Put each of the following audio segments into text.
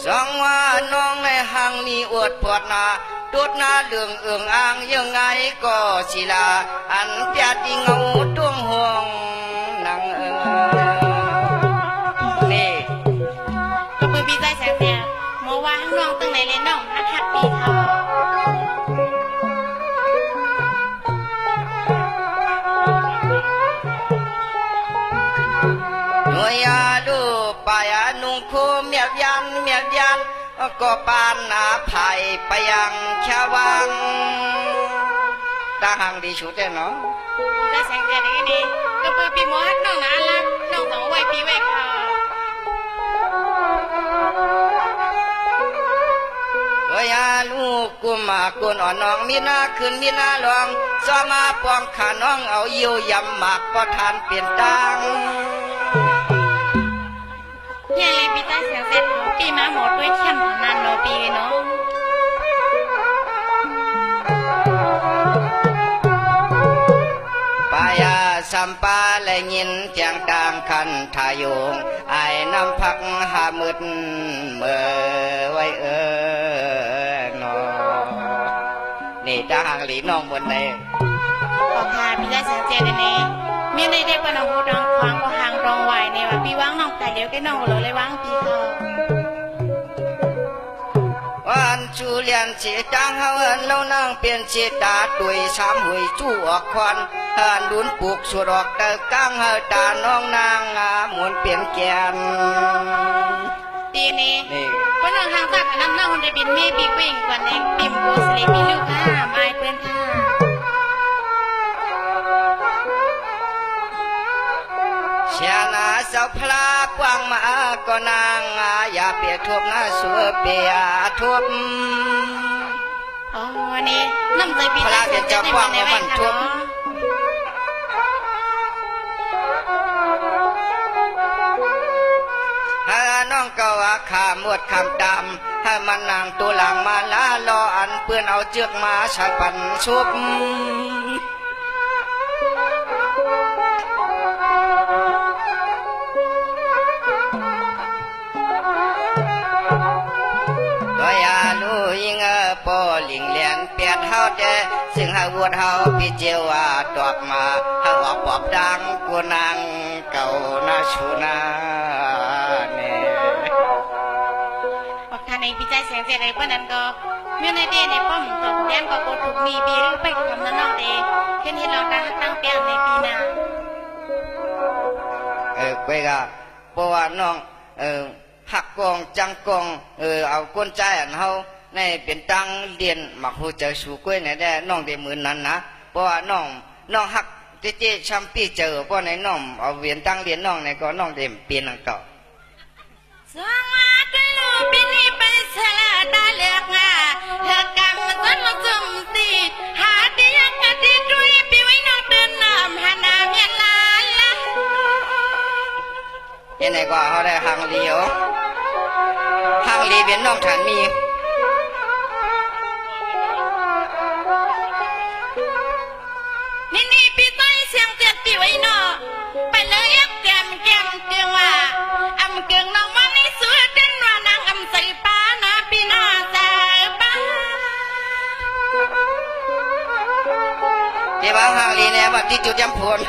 สองว่าน้องในหังมีอวดปวดนาตุดหน้าเหลืองเอืองอ่างยังไงก็ศิลาอันเปียดิเงาตุ้งห่วงนางนี่ก็เพื่อพี่ใจแสงเสียโมว่าข้างน้องตั้งไหนเลยน้องฮักปีเขาหน่วยยาดูปายานุ่งคูเมียบยันก็ปานนาไผ่ไปยังชาวังตาหังดีชุดเนาะพี่ใจแสงเสียได้ไงนี่ก็เพื่อพี่โมฮักน้องนะละน้องต้องไว้พี่ไว้เขายาลูกกุมากุนอ่อนน้องมีหน้าขึ้นมีหน้าลองสอมาปองขาน้องเอาเยี่ยวยำหมากก็ทานเปลี่ยนตังใหญ่พี่ใจแสงเสียปีมาหมดด้วยเข้มนานโนปีเนาะปายาสัมปาและยินเจียงต่างคันทายงไอ้น้ำพักหามืดเมื่อไว้นอนี่ตาหางหลีน้องบนเลยขอพาพี่ได้แสงเจียนนี่มีในเด็กว่าน้องหูดังควางก็ห่างรองไหวเนี่ยว่าพี่ว่างน้องแต่เดี๋ยวแกน้องเลยว่างพี่เขาวันจูเลียนสีจางเฮาเอินเรานั่งเปลี่ยนสีตาตุยสามหุยจู่ออกควันเฮินดุนปลูกสุดออกเตอกางเฮตาน้องนางหมุนเปลี่ยนแกนดีนี่เพราะน้องห่างจากนั้นน้องได้บินมีปีวิ่งกว่าเองปิ่มโบสเลมีลูกค่ะไม่เพื่อนค่ะเชียนาเสาพลากว้างมาก็นางอย่าเปียทุบนะสัวเปียทุบอ๋อนี่น้ำใจพี่พลาเปียจะกว้างมามันทุบน้องก็ว่าขาหมวดคำดำให้มันนางตัวหลังมาลารออันเปื้อนเอาเจือกมาใช้ปันชุบปอลิงเลียนเปียดเฮาเดซึ่งหาวัวเฮาพี่เจียวว่าตอบมาเฮาออกปอบดังกูนางเก่านาชูนาเนี่ยบอกท่านในพี่ใจแสงเสียอะไรเพราะนั้นก็เมื่อในเดในป้อมตกแดนก็โกถูกมีบีหรือไปทำนั่นนอกเดเห็นเราตั้งเปียงในปีหน้าไปก็เพราะว่าน้องหักกองจังกองเอาก้นใจอันเฮาในเป็นตังเรียนมักหูเจอสู่กล้วยในได้น้องได้หมื่นนั้นนะเพราะว่าน้องหักเจ๊ชัมปี้เจอเพราะในน้องเอาเวียนตังเรียนน้องในก็น้องได้เปลี่ยนอันเก่าสวัสดีลูกปีนี้ไปเสละตาเลือกงาเธอกำมันต้นมาจุ่มตีหาดียังกะดีด้วยปีไว้น้องเดินน้ำหาน้ำยันลาละยังไงก็เขาได้หังเลียวหังเลียเป็นน้องฐานมีนี่พี่ต้อยเสียงเจ็ดปีไว้นอไปเลยเอ็กแกมเกียงว่าอำเกียงน้องมันนี่สวยเด่นว่านางอำใส่ป้านะพี่นาใส่ป้าเจ้าบ้าหังลีเนี่ยแบบที่จุดจำพวน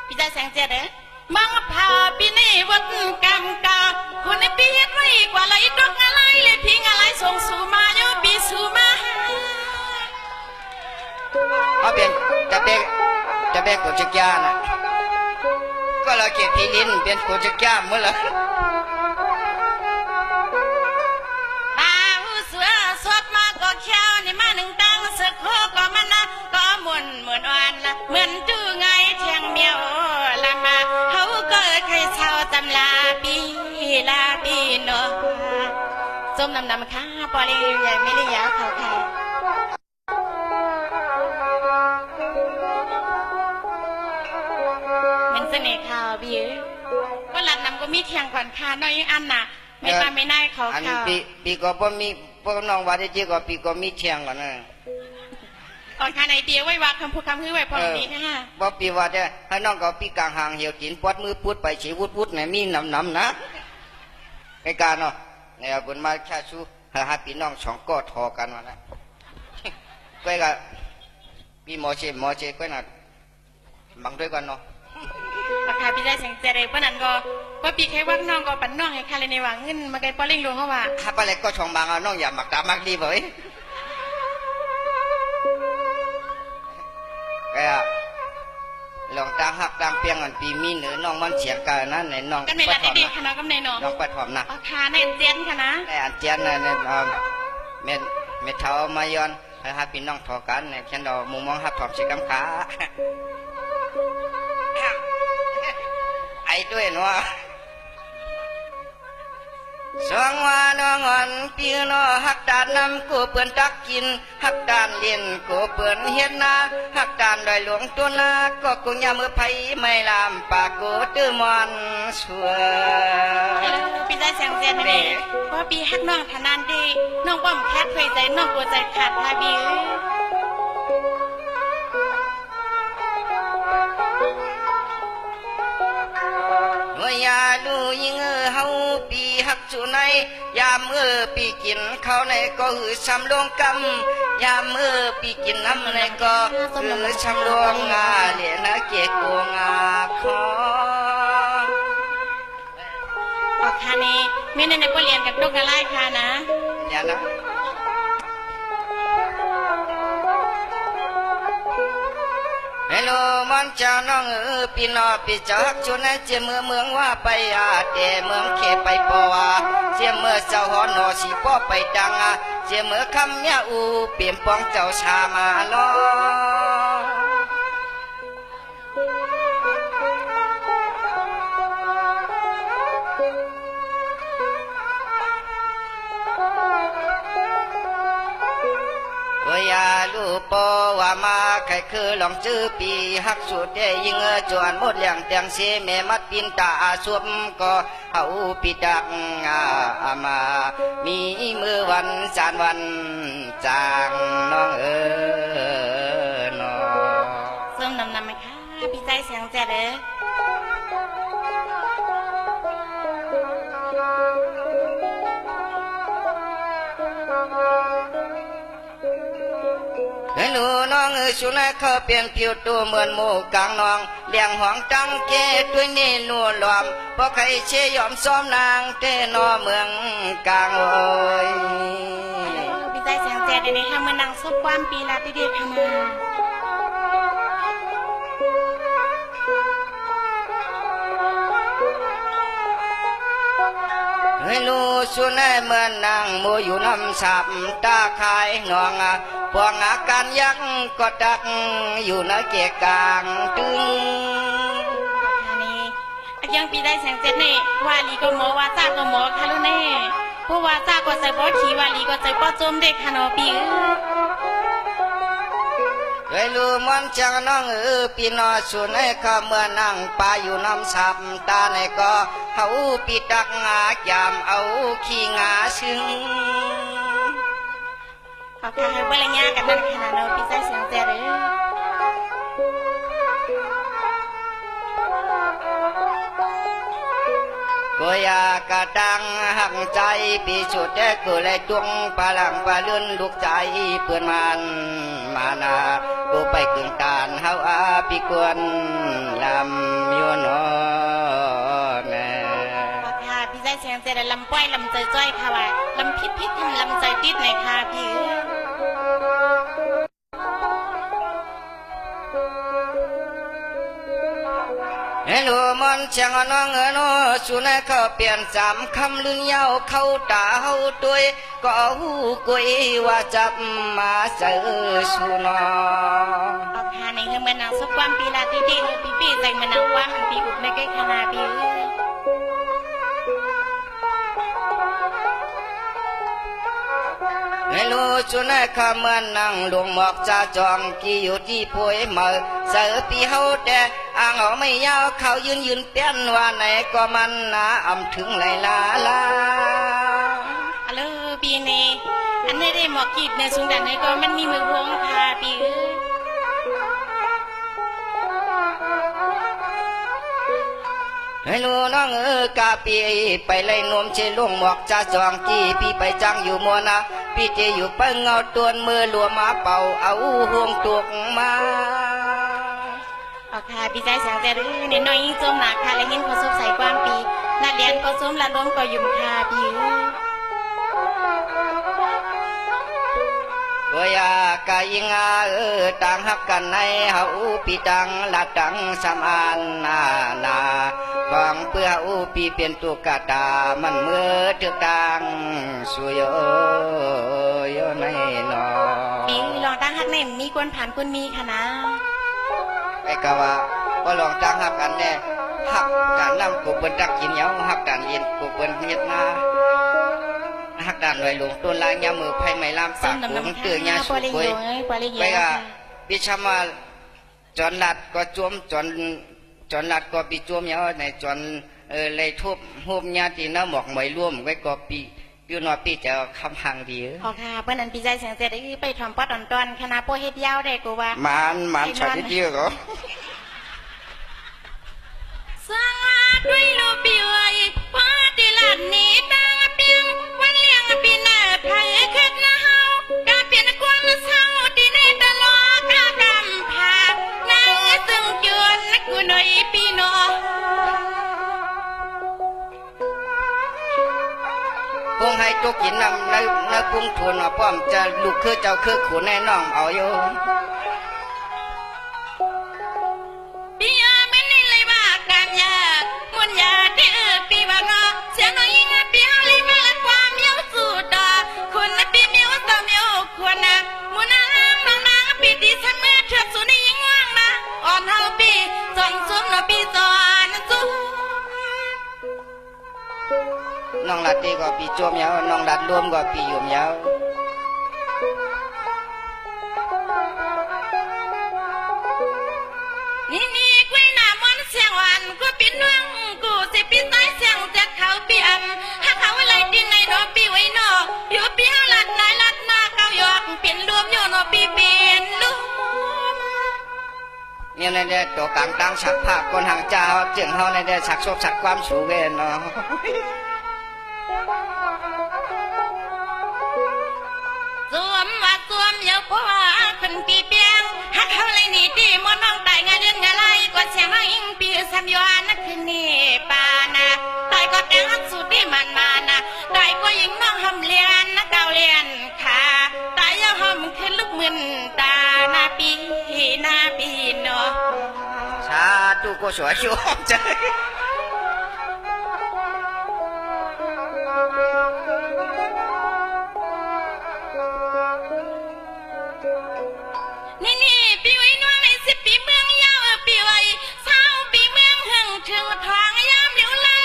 พี่ใจแสงเจ็ดมังพาพี่นี่วัดกำกาคนในปีไว้กว่าไรดอกอะไรเลยพิงอะไรส่งสู่มาโยปีสู่มาเขาเป็นจะเป็นกุจิกยานะก็เราเก็บพีลินเป็นกุจิกยาเมื่อไรเสือสวดมาก็แค่นี่มาหนึ่งดังสักโคก็มันนะก็มวนอ่อนละเหมือนจูไงเทียงเมียวละมาเขาก็เคยเช่าตำลาปีโนส้มนำค่ะปอลีใหญ่ไม่ได้ยาวเขาค่ะมันเสน่ห์ข่าวบีว่าหลังนำก็มีเทียงก่อนค่ะน้อยอันน่ะไม่มาไม่ได้เขาค่ะปีก็พอมีพวกน้องว่าได้เจอก็ปีก็มีเทียงก่อนนะโอ ออกทานไอเดียไว้ว่าคำพูดคำคือไว้พอดีค่ะ บ่ปีว่าเด้อให้น้องก็ปีกลางหางเหี่ยวกินปวดมือพูดไปฉีวุดๆเนี่ยมีน้ำนะไอ้การเนาะเนี่ยบุญมาแค่ชูหาพี่น้องสองก็ทอกันมานะก็ก็ปีหมอเชก็น่ะบังด้วยกันเนาะ ราคาพี่ได้เสียงเจริญเพราะนั้นก็ว่าปีแค่ว่าน้องก็ปั่นน้องให้คาเลยในหวังเงินมาไกลปอเล่งหลวงเขาว่า ถ้าไปเลยก็ช่องบางเอาน้องอย่าหมักตามักดีบ่อยแกลองตั้งหักตั้งเปียงอันปีมีเหนือน้องมันเสียงกันนะในน้อง กันในร้านดีๆค่ะน้องกับในน้อง น้องปัดหอมนะ ราคาในเจนค่ะนะ ในอันเจียนในเม็ดเท้ามาย้อนให้หาพี่น้องทอกันในเช่นเรามุมมองหับถอมสีกำขาไอ้ด้วยเนาะสองว่าน้องอ่อนปีน้อหักดานนำกูเปื่อนตักกินหักดานเลี้ยนกูเปื่อนเฮ็ดนาหักดานดอยหลวงตัวนาก็กูยามมือไผไม่ลามปากกูตื้อมอนชัว ปีได้เสียงเจนเลยเพราะปีฮักน้องทนานดีน้องป้อมแคทเคยใจน้องกลัวใจขาดพาบี ยาลูยิงเฮาปีหักจุในยามปีกินข้าวในก็หือช้ำลวงกำยามปีกินน้ำในก็หือช้ำลวงงาเหลียนะเกกวงาคอ ออกคานี้ไม่ในก็เรียนกับลูกกระไล่ค่ะนะ เนี่ยนะฮัลโหลมันเจ้าน้องพี่น้อพี่เจ้าฮักชวนให้เจียเมืองว่าไปเตเมืองเขไปปอเจียเมื่อเจ้าหอนอสีป้อไปดังเจียเมื่อคำยาอูเปลี่ยนปองเจ้าชามาลออยาลูปอว่ามาใครคือลองจื้อปีหักสุดได้ยิงจวนหมดเลี้ยงเตียงเสแม่มัดปินตาสวมก็เอาปีดักมามีมือวันจานวันจางน้องน้อ ส้มนำไหมคะพี่ใจเสียงเจนเลย ให้หนูน้องสุนัขเขาเปลี่ยนผิวตัวเหมือนหมูกลางน้องเลี้ยงห่วงจังเกด้วยนี่นัวหลอมเพราะใครเชยยอมซ้อมนางเตนอเมืองกลางโอ้ย พี่ใจเสียงเจนในนี้ค่ะเมื่อนางซบความปีลาติเดียค่ะมา ให้ลูสุนัขเหมือนนางโมอยู่น้ำสับตาคายนองพวงอาการยังก็ดักอยู่ในเกียกลางตึง อันนี้ยังปีได้เสียงเจนนี่วาลีก็หมอว่าจ้าก็หมอค่ะลูกแน่ผู้ว่าจ้าก็ใจป้อขี่วาลีก็ใจป้อจมเด็กค่ะนอปี ให้ลูมันจังน้องพี่น้อสุนัขเขาเมื่อนั่งปลาอยู่น้ำสับตาในก็เขาปีดักงายามเอาขี้งาซึ่ง ขอค่ะให้บริญญากันนั่นค่ะนอปีใจเสียงเจนเลย ก็อยากกระดังหักใจปีสุดแต่ก็เลยดวงพลังพาลื่นลูกใจเพื่อนมันมานากูไปกึ่งตานเฮาปีกวนลำอยู่นอแม่ ขอค่ะพี่ใจเสียงเจนลำป้อยลำใจจ้อยค่ะว่าลำพิษทำลำใจติดในค่ะพี่ เฮลูมันช่างน้องน้อสุนัขเขาเปลี่ยนสามคำลึงยาวเข้าตาเฮาด้วยก็หูกุยว่าจับมาเจอสุนอ ออกหาในเฮือมันนางซบความปีลาติเดียปีใจมันนางความมันปีอุดไม่ใกล้ขนาดปี ให้ลูสุนัขเขาเหมือนนั่งลงหมอกจะจองกี่อยู่ที่พวยเมื่อเสือปีเฮาแต่อ่างเอาไม่ยาวเขายืนเปี้ยนว่าไหนก็มันนาอำถึงไหลลาลา อะเลอปีนี้อันนี้ได้หมอกกีดในสุงดันในก็มันมีมือพวงค่ะปี ให้หนูน้องกาปีไปไล่นวมเชลุงหมอกจ่าจองกี้พี่ไปจังอยู่มัวนะพี่จะอยู่เปิ้งเอาตัวมือหลวมมาเป่าเอาห่วงตุกมา ออกค่ะพี่ใจเสียงแต่รื้อเนี่ยน้อยยิ่งจมหนักค่ะและยิ่งก็ซุบใส่ความปีนักเรียนก็ซุ้มละล้มก็ยุ่มค่ะพี่ ตัวยากายิงต่างหักกันในเฮาปีตังละตังสมานนาฟังเพื่ออูปีเปลี่ยนตุกตามันเมื่อเถือตังสุโยโยในนอ ปีลองตั้งฮักแน่มีกวนผ่านคุณมีค่ะนะ ไอ้กะว่าบ่ลองตั้งหักกันแน่หักการนำกูเปิ้นรักกินเหนียวหักการเย็นกูเปิ้นเฮ็ดนาหักด่านลอยหลวงต้นลายยามือไผไม่ลามปากกูมันเตือนยาสุกวยไปกะพิชามาจอนลัดก็จวมจอนลัดก็ปีจวมเหนียวในจอนเลยทุบหุบญาติน้าหมอกไม่ร่วมไว้ก็ปีอยู่นอปีจะคำพังดี ออกค่ะเปิ้นอันพี่ใจเสียงเสร็จได้ไปทำปอดอ่อนๆคณะโปเฮ็ดยาวได้กูว่า มันชาติเดียวก็ สร้างด้วยลูกปีไว้พอดีลาดนี้ตั้งเปียงวันเลี้ยงปีหน้าไผขึ้นนะเฮากาเปลี่ยนความเศร้าที่ในตลอดกากำพานางซึ่งจวนนักกูหน่อยปีน้อง พงให้ตุกกินนำในพุงทุนว่าป้อมจะลูกคือเจ้าคือขุนแน่น้องเอาอยู่ พี่ยาไม่ได้เลยว่าการยากมุนยาที่ปีบางอเสียงน้อยยิ่งปีเฮาเลยมาละความเมียวสู่ดอคนนะปีเมียวต่อเมียวควรนะมุนน้องนางปีดีฉันเมื่อเถื่อสู่ในยิ่งว่างนะอ่อนเฮาปีจอนซุ่มนะปีจอนซุ่ม น้องลัดดีก็ปีจวมยาวน้องลัดรวมก็ปียุ่มยาว นี่คุยหน้ามอนเสียงหวานกูปีน้องกูสิปีใต้เสียงจากเขาปีอันหากเขาอะไรดินในดอกปีไว้นออยู่ปีเฮาลัดนายลัดหน้าเก้ายอกเปลี่ยนรวมโยนอปีเปลี่ยนรวม เนี่ยในเด้ตัวกลางตั้งฉักภาพคนห่างเจ้าจึงเฮาในเด้ฉักโชคฉักความสูงเวนเนาะ สวมว่าสวมเยาเพราะว่าคนปีเปียงหักเขาเลยนี่ดีมอนน้องตายงานเดือนงานไรก็เสียงน้องอิงปีสามยอนนักคืนนี่ปานะตายก็แดงสุดที่มันมานะตายก็ยิงน้องหำเลียนนักเก่าเลียนขาตายยังหำขึ้นลูกมึนตาหน้าปีเนาะ สาธุก็สวยอยู่ใจ นี่ปีไว้น้องในสิบปีเมืองยาวปีไว้เศร้าปีเมืองหึงถึงทางยามเหลียวลา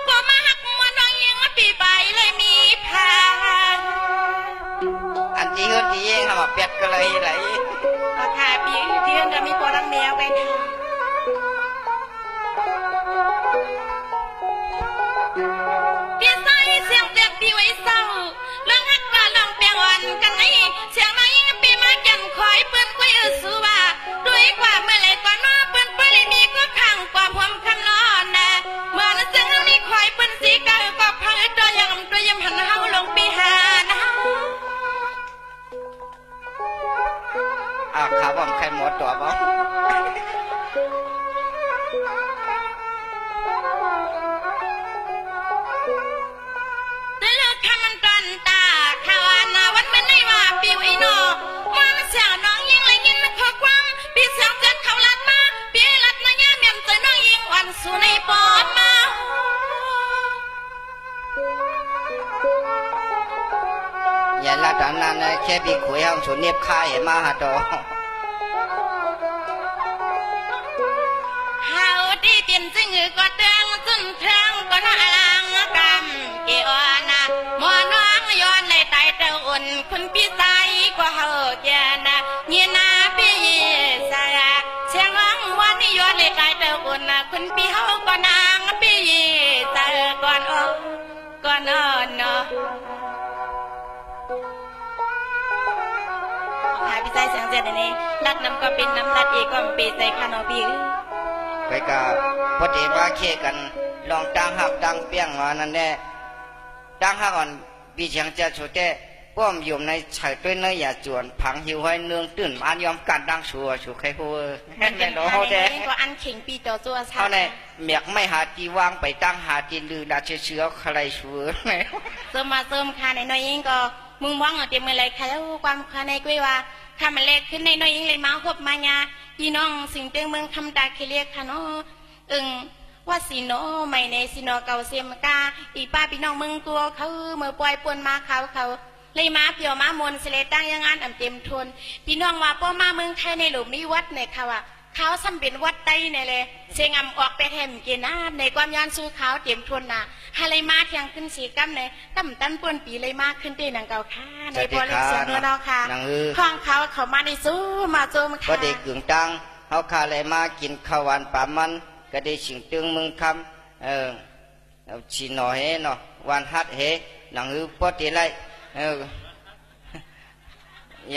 ก็มาหักมันน้องยิงปีไปเลยมีพา อันที่เฮือนที่เองมาเป็ดก็เลยไหล ราคาปีเดือนจะมีปอดังแมวไปพี่ใส่เสียงเด็กปีไว้เศร้าเรื่องหักกะลองเปียงอ่อนกันนี่เสียงน้องยิงปีมาจันคอยเปิ้นกุ้ยสูว่าด้วยความเมื่อไรก็น้อเปิ้นไปเลยมีก็ขังกว่าพรมคำนอนนะเมื่อนั้นเสียงนี้คอยเปิ้นสีเก่าก็พังตัวยังหันเฮาลงปีหานะ ขาบ่มใครหมดตัวบ่ แต่เลิกทำมันกันตาข่าวนาวันมันไม่ว่าปิวอีโนมันเสียน้องยิงเลยยินมันขอความปีเสียงจัดเขาลัดมาปีลัดมาย่าเมียมใจน้องยิงวันสู่ในปอดมา อย่าละตอนนั้นแค่พี่คุยเอาสุนเนียบค่ายมาหาตัว เฮาที่เปลี่ยนจึงก็เตือนซึ่งเทิงก็น่าลังกำเกี่ยวนะหมอน้องย้อนในไตเต้าอุ่นคุณพี่ใสก็เฮาแก่นะเงียนาพี่สาเชียงร้องวันนี้ย้อนในไตเต้าอุ่นนะคุณพี่เฮาก็นางพี่สาก่อนอ้อก่อนอ้อนเนาะหาพี่ใจเสียงเจ็ดนี่รัดน้ำก็เป็นน้ำรัดอีกก็ปีใจขนมปี ไปกะพอดีว่าเคกันลองตั้งหักตั้งเปี้ยงว่านั่นแน่ตั้งหักอ่อนปีเฉียงจะชุดแต่ป้อมอยู่ในไฉด้วยเนื้ออย่าจวนผังหิวให้เนืองตื่นมายอมกันดังชัวชูใครพูดแม่น้องแดง ก็อันเข่งปีต่อตัว เขาในเมียกไม่หาที่วางไปตั้งหาที่ลือดาเชื้อใครชัวไหน เสริมมาเสริมค่ะในน้อยเองก็มึงว่างเอาเต็มมือเลยค่ะแล้วความค่ะในกุ้ยว่าข้ามันเล็กขึ้นในน้อยเองเลยมาคบมาญาพี่น้องสิ่งเตียงเมืองคำตาเคเรียกค่ะเนาะว่าสีโนไม่ในสีโนเก่าเสียมกาอีป้าพี่น้องเมืองตัวเขาเมื่อปล่อยปนมาเขาเลยมาเปียวมามนเสลตั้งยังงานเต็มทนพี่น้องว่าป้อมาเมืองไทยในหลุมมีวัดในเขาอ่ะเขาซ้ำเป็นวัดไตในเลยเสียงออกไปแถมเกณฑ์ในความย้อนสู้เขาเต็มทนน่ะให้เลยมาเที่ยงขึ้นสีกัมในตั้มตันป่วนปีเลยมากขึ้นตีหนังเก่าค่ะในพอเล็กเสียงเนื้อเราค่ะข้องเขามาในสู้มาโจมค่ะก็ได้กึ่งตังเขาขาเลยมากินข้าวหวานป่ามันก็ได้ชิงตึงมึงคำชินอเฮเนาะวันฮัดเฮหนังปอดีไรอ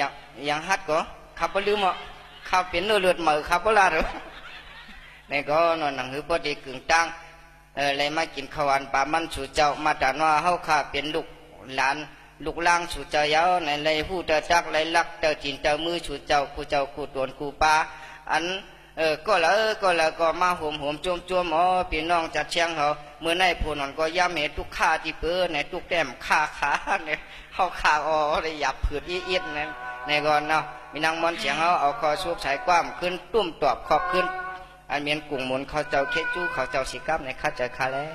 ย่างฮัดก็ขับไปลืมอ่ะขับเป็นเลือดเหมือขับไปลาหรือในก็นอนหนังปอดีกึ่งตังเลยมากินข้าวหวานป่ามันสู่เจ้ามาด่านว่าเขาขาเป็นลูกหลานลูกล่างสู่เจ้าเย้าในเลยผู้เตอจักเลยลักเตอจินเตอมือสู่เจ้ากูตวนกูปาอันก็ละก็มาห่มจมอ๋อพี่น้องจัดเชียงเขาเมื่อในผู้นอนก็ย่ำเห็นทุกข้าที่เปื้อในทุกแต้มข้าขาเนี่ยเขาขาอ๋อเลยหยับผืดอีดนั่นในก่อนเนาะมีนางมอนเสียงเขาเอาคอสูบสายกว้ามขึ้นตุ้มตอบขอบขึ้นอันเมียนกุ้งหมุนเขาเจ้าเคจูเขาเจ้าสีกับในข้าเจอข้าแล้ว